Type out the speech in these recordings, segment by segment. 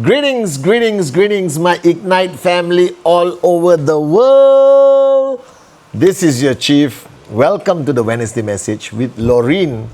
Greetings, greetings, greetings, my Ignite family all over the world. This is your Chief. Welcome to the Wednesday message with Laureen,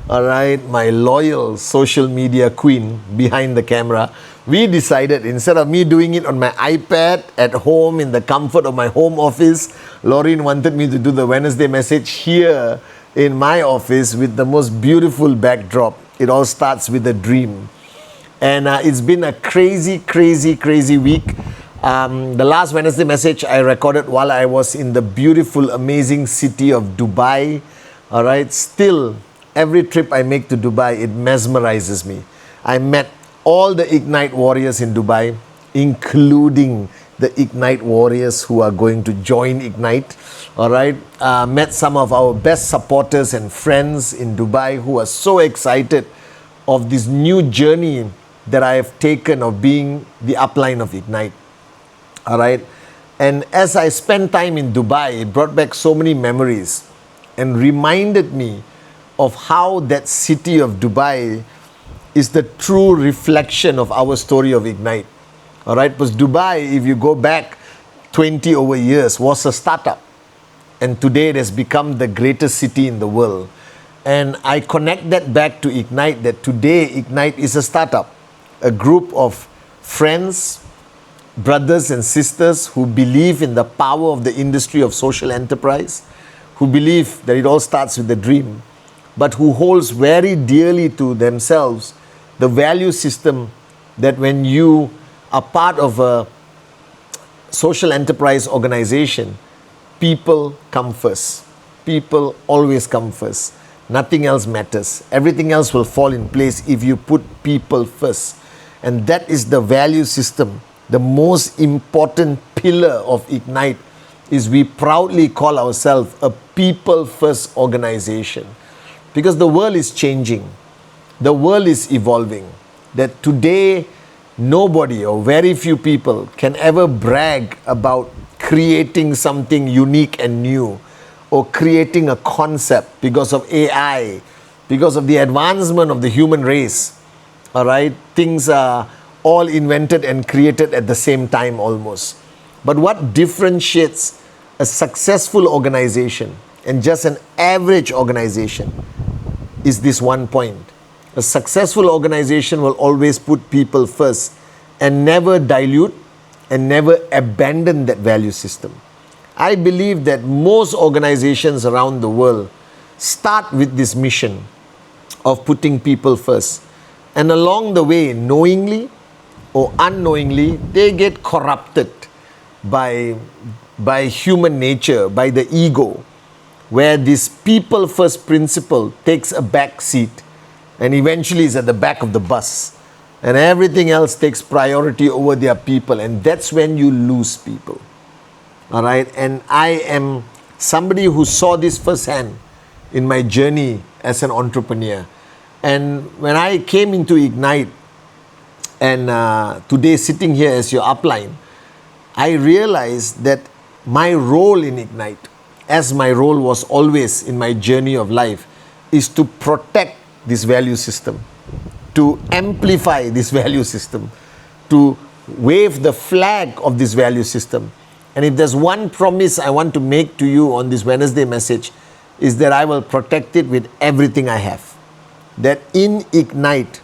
all right, my loyal social media queen behind the camera. We decided instead of me doing it on my iPad at home in the comfort of my home office, Laureen wanted me to do the Wednesday message here in my office with the most beautiful backdrop. It all starts with a dream. And it's been a crazy week. The last Wednesday message I recorded while I was in the beautiful, amazing city of Dubai. All right, still, every trip I make to Dubai, it mesmerizes me. I met all the Ignite warriors in Dubai, including the Ignite warriors who are going to join Ignite. All right, met some of our best supporters and friends in Dubai who are so excited of this new journey that I have taken of being the upline of Ignite. All right. And as I spent time in Dubai, it brought back so many memories and reminded me of how that city of Dubai is the true reflection of our story of Ignite. All right. Because Dubai, if you go back 20 over years, was a startup. And today it has become the greatest city in the world. And I connect that back to Ignite, that today Ignite is a startup. A group of friends, brothers and sisters who believe in the power of the industry of social enterprise, who believe that it all starts with a dream, but who holds very dearly to themselves the value system that when you are part of a social enterprise organization, people come first. People always come first. Nothing else matters. Everything else will fall in place if you put people first. And that is the value system. The most important pillar of Ignite is we proudly call ourselves a people-first organization. Because the world is changing. The world is evolving. That today, nobody or very few people can ever brag about creating something unique and new or creating a concept because of AI, because of the advancement of the human race. All right, things are all invented and created at the same time almost. But what differentiates a successful organization and just an average organization is this one point. A successful organization will always put people first and never dilute and never abandon that value system. I believe that most organizations around the world start with this mission of putting people first. And along the way, knowingly or unknowingly, they get corrupted by human nature, by the ego, where this people first principle takes a back seat and eventually is at the back of the bus. And everything else takes priority over their people. And that's when you lose people. All right. And I am somebody who saw this firsthand in my journey as an entrepreneur. And when I came into Ignite and today sitting here as your upline, I realized that my role in Ignite, as my role was always in my journey of life, is to protect this value system, to amplify this value system, to wave the flag of this value system. And if there's one promise I want to make to you on this Wednesday message, is that I will protect it with everything I have. That in Ignite,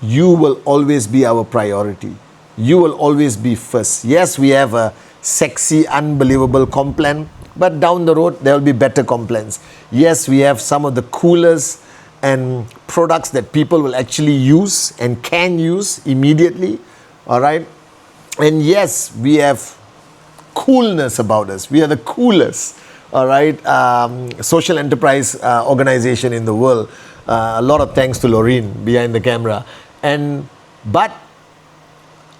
you will always be our priority. You will always be first. Yes, we have a sexy, unbelievable comp plan, but down the road, there will be better comp plans. Yes, we have some of the coolest and products that people will actually use and can use immediately. All right. And yes, we have coolness about us. We are the coolest, all right, social enterprise organization in the world. A lot of thanks to Laureen behind the camera. But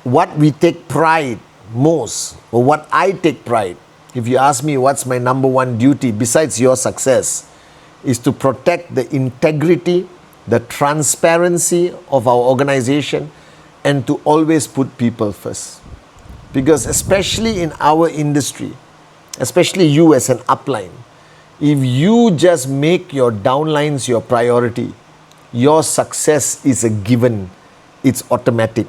what we take pride most, or what I take pride, if you ask me what's my number one duty besides your success, is to protect the integrity, the transparency of our organization, and to always put people first. Because especially in our industry, especially you as an upline, if you just make your downlines your priority, your success is a given. It's automatic.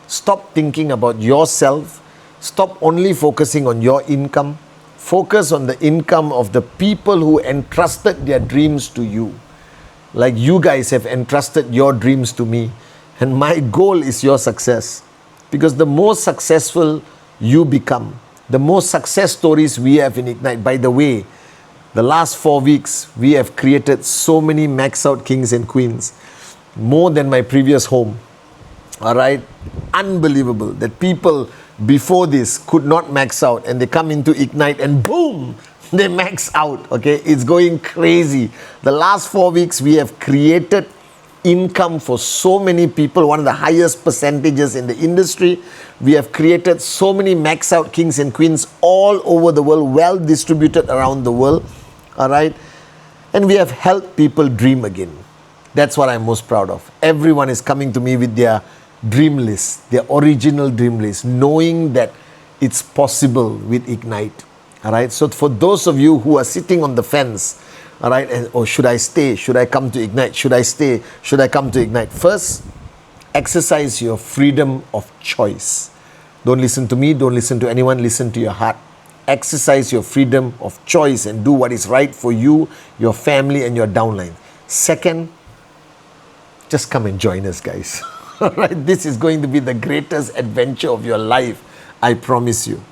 Stop thinking about yourself. Stop only focusing on your income. Focus on the income of the people who entrusted their dreams to you. Like you guys have entrusted your dreams to me. And my goal is your success. Because the more successful you become, the more success stories we have in Ignite. By the way, the last 4 weeks, we have created so many max out kings and queens. More than my previous home. All right? Unbelievable that people before this could not max out, and they come into Ignite and boom, they max out. Okay? It's going crazy. The last 4 weeks, we have created income for so many people, one of the highest percentages in the industry. We have created so many max out kings and queens all over the world, well distributed around the world. All right? And we have helped people dream again. That's what I'm most proud of. Everyone is coming to me with their dream list, their original dream list, knowing that it's possible with Ignite. All right? So for those of you who are sitting on the fence, all right, and should I stay? Should I come to Ignite? Should I stay? Should I come to Ignite? First, exercise your freedom of choice. Don't listen to me. Don't listen to anyone. Listen to your heart. Exercise your freedom of choice and do what is right for you, your family, and your downline. Second, just come and join us, guys. All right, this is going to be the greatest adventure of your life. I promise you.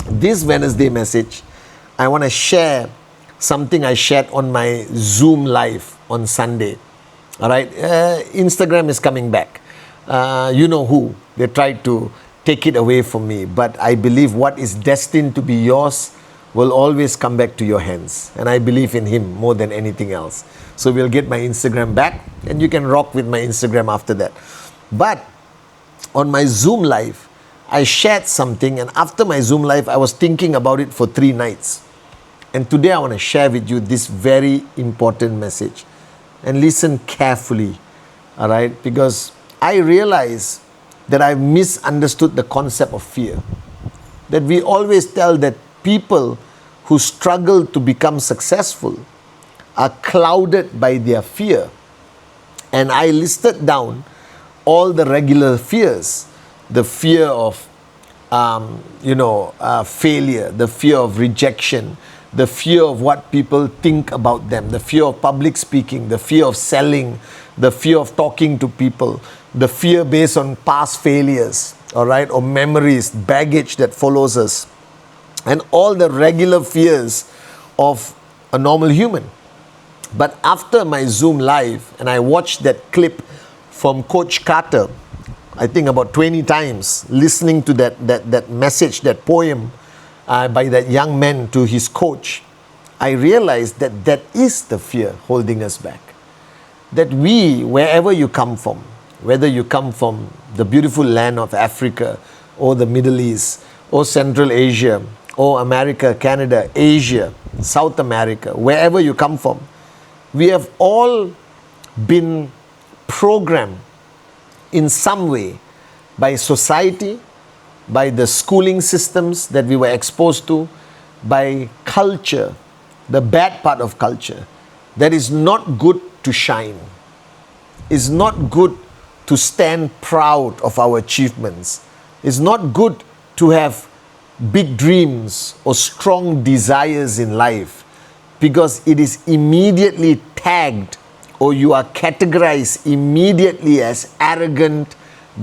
This Wednesday message, I want to share something I shared on my Zoom live on Sunday. All right, Instagram is coming back. You know who. They tried to take it away from me. But I believe what is destined to be yours will always come back to your hands. And I believe in Him more than anything else. So we'll get my Instagram back, and you can rock with my Instagram after that. But on my Zoom live, I shared something, and after my Zoom live, I was thinking about it for 3 nights. And today I want to share with you this very important message. And listen carefully, all right? Because I realize that I've misunderstood the concept of fear. That we always tell that people who struggle to become successful are clouded by their fear. And I listed down all the regular fears. The fear of, failure, the fear of rejection, the fear of what people think about them, the fear of public speaking, the fear of selling, the fear of talking to people, the fear based on past failures, all right, or memories, baggage that follows us, and all the regular fears of a normal human. But after my Zoom live, and I watched that clip from Coach Carter, I think about 20 times, listening to that message, that poem by that young man to his coach, I realized that that is the fear holding us back. That we, wherever you come from, whether you come from the beautiful land of Africa, or the Middle East, or Central Asia, or America, Canada, Asia, South America, wherever you come from, we have all been programmed in some way by society, by the schooling systems that we were exposed to, by culture, the bad part of culture, that is not good to shine. It's not good to stand proud of our achievements. It's not good to have big dreams or strong desires in life, because it is immediately tagged, or you are categorized immediately as arrogant,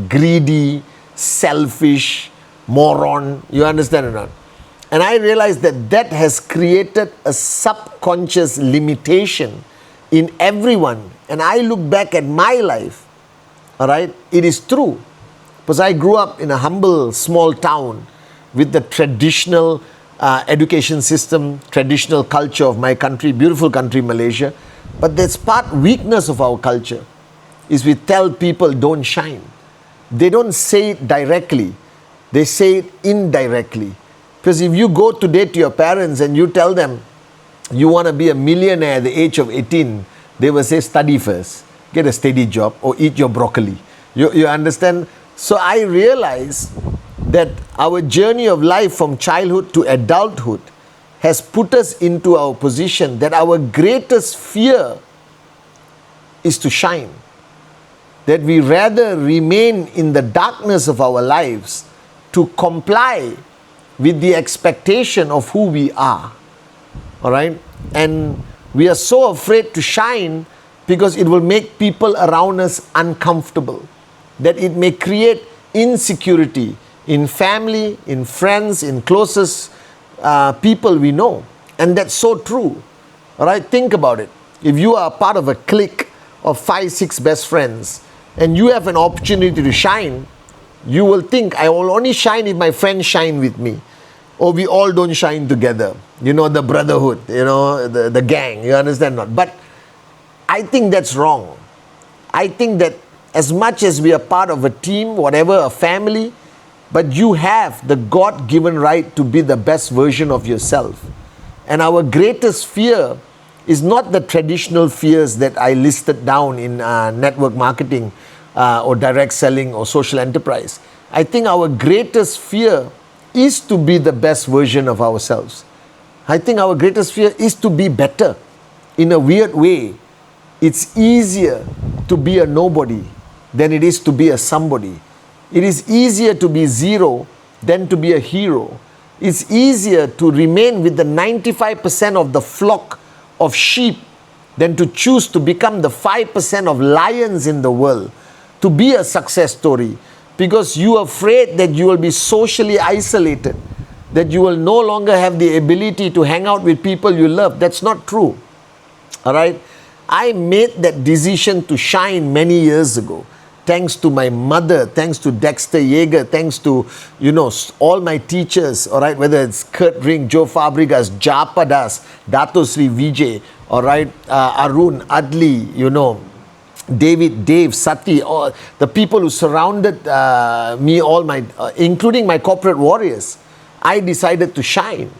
greedy, selfish, moron. You understand or not? And I realized that that has created a subconscious limitation in everyone. And I look back at my life, all right, it is true. Because I grew up in a humble, small town with the traditional education system, traditional culture of my country, beautiful country, Malaysia. But that's part weakness of our culture, is we tell people don't shine. They don't say it directly. They say it indirectly. Because if you go today to your parents and you tell them you want to be a millionaire at the age of 18, they will say study first, get a steady job, or eat your broccoli. You understand? So I realize that our journey of life from childhood to adulthood has put us into our position that our greatest fear is to shine. That we rather remain in the darkness of our lives to comply with the expectation of who we are. All right? And we are so afraid to shine because it will make people around us uncomfortable. That it may create insecurity in family, in friends, in closest people we know. And that's so true. All right? Think about it. If you are part of a clique of 5, 6 best friends and you have an opportunity to shine, you will think, I will only shine if my friends shine with me. Or we all don't shine together. You know, the brotherhood, you know, the gang, you understand not? But I think that's wrong. I think that as much as we are part of a team, whatever, a family, but you have the God-given right to be the best version of yourself. And our greatest fear is not the traditional fears that I listed down in network marketing or direct selling or social enterprise. I think our greatest fear is to be the best version of ourselves. I think our greatest fear is to be better. In a weird way, it's easier to be a nobody than it is to be a somebody. It is easier to be zero than to be a hero. It's easier to remain with the 95% of the flock of sheep than to choose to become the 5% of lions in the world, to be a success story, because you are afraid that you will be socially isolated, that you will no longer have the ability to hang out with people you love. That's not true. All right? I made that decision to shine many years ago. Thanks to my mother, thanks to Dexter Yeager, thanks to, you know, all my teachers, all right, whether it's Kurt Ring, Joe Fabregas, Japa Das, Dato Sri Vijay, all right, Arun, Adli, you know, Dave, Sati, all the people who surrounded me, all my, including my corporate warriors. I decided to shine,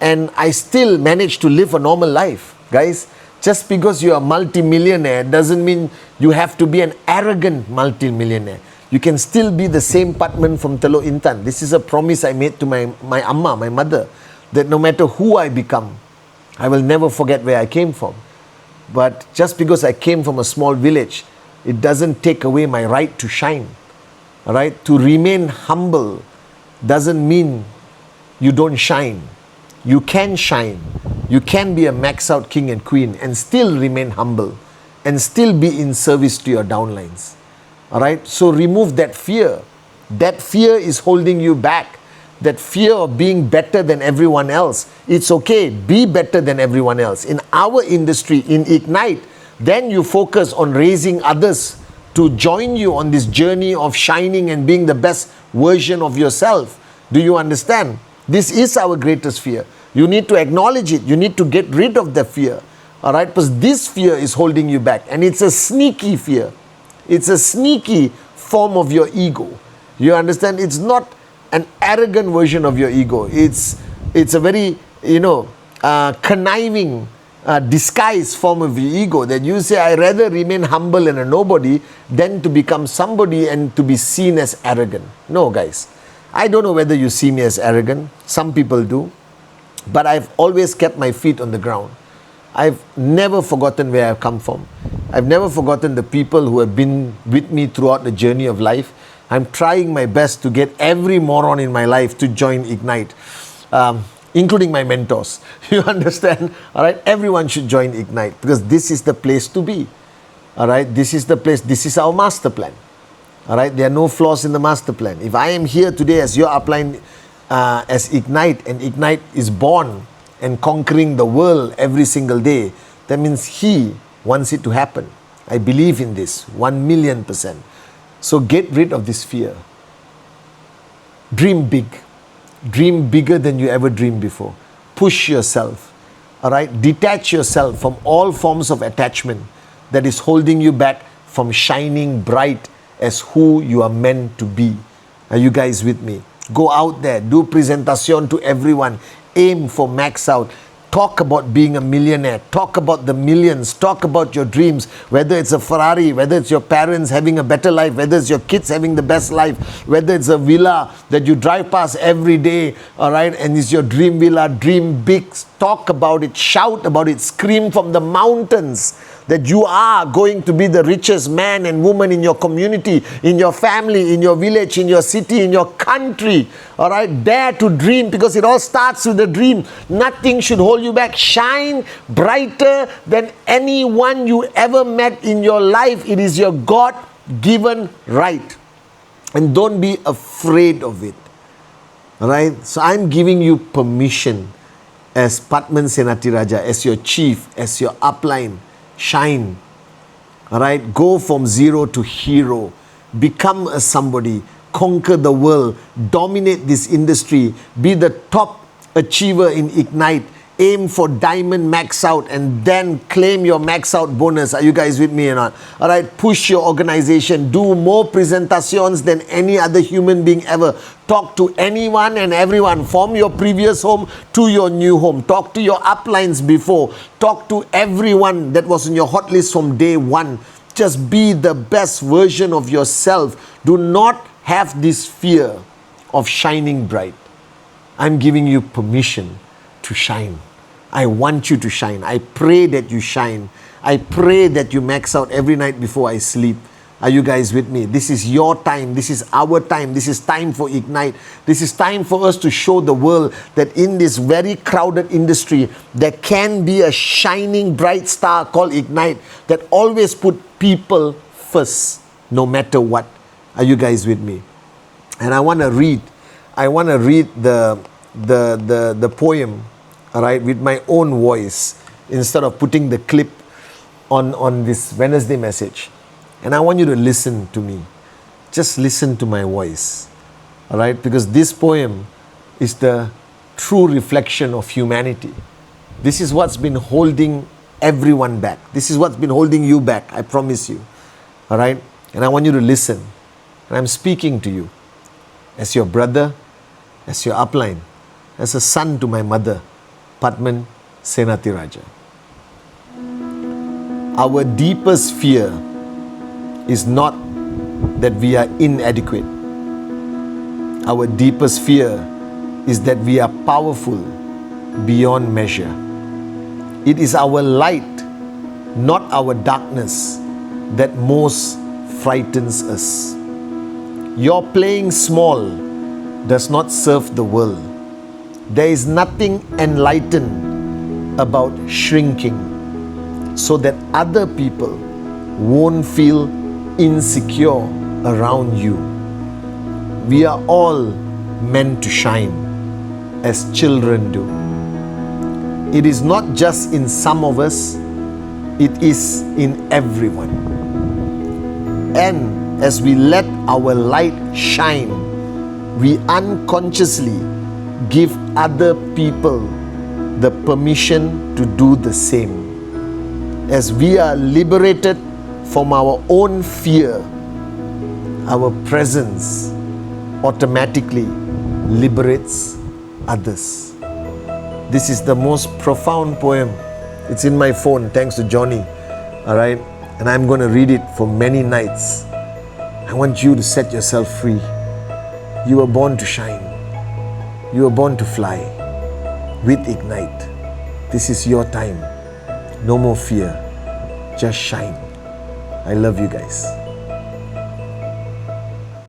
and I still managed to live a normal life, guys. Just because you are a multi-millionaire doesn't mean you have to be an arrogant multi-millionaire. You can still be the same Pathman from Teluk Intan. This is a promise I made to my amma, my mother, that no matter who I become, I will never forget where I came from. But just because I came from a small village, it doesn't take away my right to shine. All right? To remain humble doesn't mean you don't shine. You can shine. You can be a max out king and queen and still remain humble and still be in service to your downlines. All right? So remove that fear. That fear is holding you back. That fear of being better than everyone else. It's okay. Be better than everyone else. In our industry, in Ignite, then you focus on raising others to join you on this journey of shining and being the best version of yourself. Do you understand? This is our greatest fear. You need to acknowledge it. You need to get rid of the fear. All right? Because this fear is holding you back. And it's a sneaky fear. It's a sneaky form of your ego. You understand? It's not an arrogant version of your ego. It's a very, conniving, disguised form of your ego that you say, I rather remain humble and a nobody than to become somebody and to be seen as arrogant. No, guys. I don't know whether you see me as arrogant. Some people do. But I've always kept my feet on the ground. I've never forgotten where I've come from. I've never forgotten the people who have been with me throughout the journey of life. I'm trying my best to get every moron in my life to join Ignite, including my mentors. You understand? All right? Everyone should join Ignite because this is the place to be. All right? This is the place. This is our master plan. All right? There are no flaws in the master plan. If I am here today as your upline, as Ignite, and Ignite is born and conquering the world every single day, that means He wants it to happen. I believe in this 1,000,000%. So get rid of this fear. Dream big. Dream bigger than you ever dreamed before. Push yourself. All right? Detach yourself from all forms of attachment that is holding you back from shining bright as who you are meant to be. Are you guys with me? Go out there, do presentation to everyone, aim for max out, Talk about being a millionaire. Talk about the millions. Talk about your dreams. Whether it's a Ferrari, whether it's your parents having a better life, whether it's your kids having the best life, whether it's a villa that you drive past every day, all right, and it's your dream villa, dream big. Talk about it, shout about it, scream from the mountains that you are going to be the richest man and woman in your community, in your family, in your village, in your city, in your country. All right, dare to dream, because it all starts with a dream. Nothing should hold you back. Shine brighter than anyone you ever met in your life. It is your God-given right. And don't be afraid of it. All right, so I'm giving you permission as Pathman Senathirajah, as your chief, as your upline. Shine. All right, go from zero to hero. Become a somebody. Conquer the world. Dominate this industry. Be the top achiever in Ignite. Aim for diamond max out and then claim your max out bonus. Are you guys with me or not? All right, push your organization. Do more presentations than any other human being ever. Talk to anyone and everyone, from your previous home to your new home. Talk to your uplines before. Talk to everyone that was on your hot list from day one. Just be the best version of yourself. Do not have this fear of shining bright. I'm giving you permission to shine. I want you to shine. I pray that you shine. I pray that you max out every night before I sleep. Are you guys with me? This is your time. This is our time. This is time for Ignite. This is time for us to show the world that in this very crowded industry, there can be a shining bright star called Ignite that always put people first, no matter what. Are you guys with me? And I want to read the poem, all right, with my own voice instead of putting the clip on this Wednesday message. And I want you to listen to me. Just listen to my voice, all right, because this poem is the true reflection of humanity. This is what's been holding everyone back. This is what's been holding you back, I promise you, all right? And I want you to listen. And I'm speaking to you as your brother, as your upline, as a son to my mother, Pathman Senathirajah. Our deepest fear is not that we are inadequate. Our deepest fear is that we are powerful beyond measure. It is our light, not our darkness, that most frightens us. Your playing small does not serve the world. There is nothing enlightened about shrinking so that other people won't feel insecure around you. We are all meant to shine as children do. It is not just in some of us, it is in everyone. And as we let our light shine, we unconsciously give other people the permission to do the same. As we are liberated from our own fear, our presence automatically liberates others. This is the most profound poem. It's in my phone, thanks to Johnny. All right? And I'm going to read it for many nights. I want you to set yourself free. You were born to shine. You were born to fly. With Ignite, this is your time. No more fear. Just shine. I love you guys.